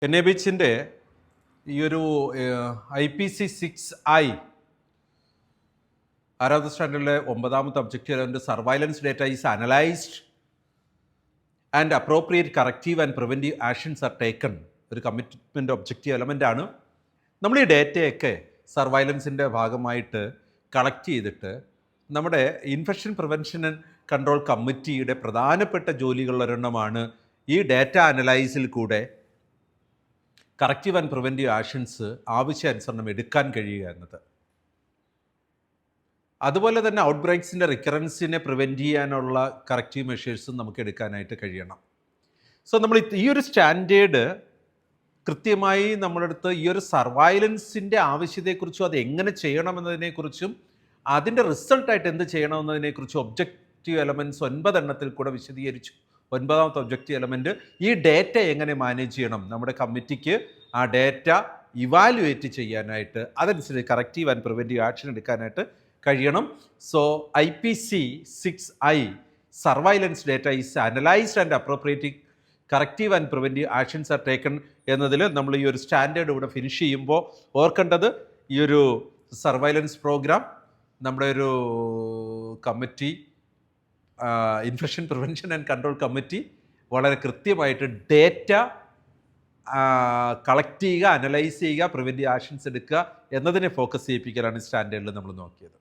NABHൻ്റെ ഈ ഒരു IPC 6I ആറാമത്തെ സ്റ്റാൻഡേർഡിലെ 9ാമത്തെ objective surveillance data is analysed and appropriate corrective and preventive actions are taken ഒരു കമ്മിറ്റ്മെൻറ്റ് ഒബ്ജക്റ്റീവ് എലമെൻ്റാണ്. നമ്മൾ ഈ ഡേറ്റയൊക്കെ സർവൈലൻസിൻ്റെ ഭാഗമായിട്ട് കളക്ട് ചെയ്തിട്ട് നമ്മുടെ ഇൻഫെക്ഷൻ പ്രിവെൻഷൻ ആൻഡ് കൺട്രോൾ കമ്മിറ്റിയുടെ പ്രധാനപ്പെട്ട ജോലികളിലൊരെണ്ണമാണ് ഈ ഡേറ്റ അനലൈസിൽ കൂടെ കറക്റ്റീവ് ആൻഡ് പ്രിവെൻറ്റീവ് ആക്ഷൻസ് ആവശ്യാനുസരണം എടുക്കാൻ കഴിയുക എന്നത്. അതുപോലെ തന്നെ ഔട്ട് ബ്രേക്സിൻ്റെ റിക്കറൻസിനെ പ്രിവെൻറ്റ് ചെയ്യാനുള്ള കറക്റ്റീവ് മെഷേഴ്സും നമുക്ക് എടുക്കാനായിട്ട് കഴിയണം. സോ നമ്മൾ ഈ ഒരു സ്റ്റാൻഡേർഡ് കൃത്യമായി നമ്മുടെ അടുത്ത് ഈ ഒരു സർവൈലൻസിൻ്റെ ആവശ്യത്തെക്കുറിച്ചും അത് എങ്ങനെ ചെയ്യണമെന്നതിനെക്കുറിച്ചും അതിൻ്റെ റിസൾട്ടായിട്ട് എന്ത് ചെയ്യണമെന്നതിനെക്കുറിച്ചും ഒബ്ജക്റ്റീവ് എലമെൻറ്റ്സ് 9 എണ്ണത്തിൽ കൂടെ വിശദീകരിച്ചു. 9ാമത്തെ ഒബ്ജക്റ്റീവ് എലമെൻറ്റ് ഈ ഡേറ്റ എങ്ങനെ മാനേജ് ചെയ്യണം, നമ്മുടെ കമ്മിറ്റിക്ക് ആ ഡേറ്റ ഇവാലുവേറ്റ് ചെയ്യാനായിട്ട് അതനുസരിച്ച് കറക്റ്റീവ് ആൻഡ് പ്രിവെൻറ്റീവ് ആക്ഷൻ എടുക്കാനായിട്ട് കഴിയണം. So IPC 6I surveillance data is analysed and appropriating corrective and preventive actions are taken എന്നതിൽ നമ്മൾ ഈ ഒരു സ്റ്റാൻഡേർഡ് ഇവിടെ ഫിനിഷ് ചെയ്യുമ്പോൾ ഓർക്കേണ്ടത് ഈ ഒരു സർവൈലൻസ് പ്രോഗ്രാം നമ്മുടെ ഒരു committee infection prevention and control committee വളരെ കൃത്യമായിട്ട് ഡേറ്റ കളക്ട് ചെയ്യുക, അനലൈസ് ചെയ്യുക, പ്രിവെൻറ്റീവ് ആക്ഷൻസ് എടുക്കുക എന്നതിനെ ഫോക്കസ് ചെയ്യിപ്പിക്കലാണ് സ്റ്റാൻഡേർഡിൽ നമ്മൾ നോക്കിയത്.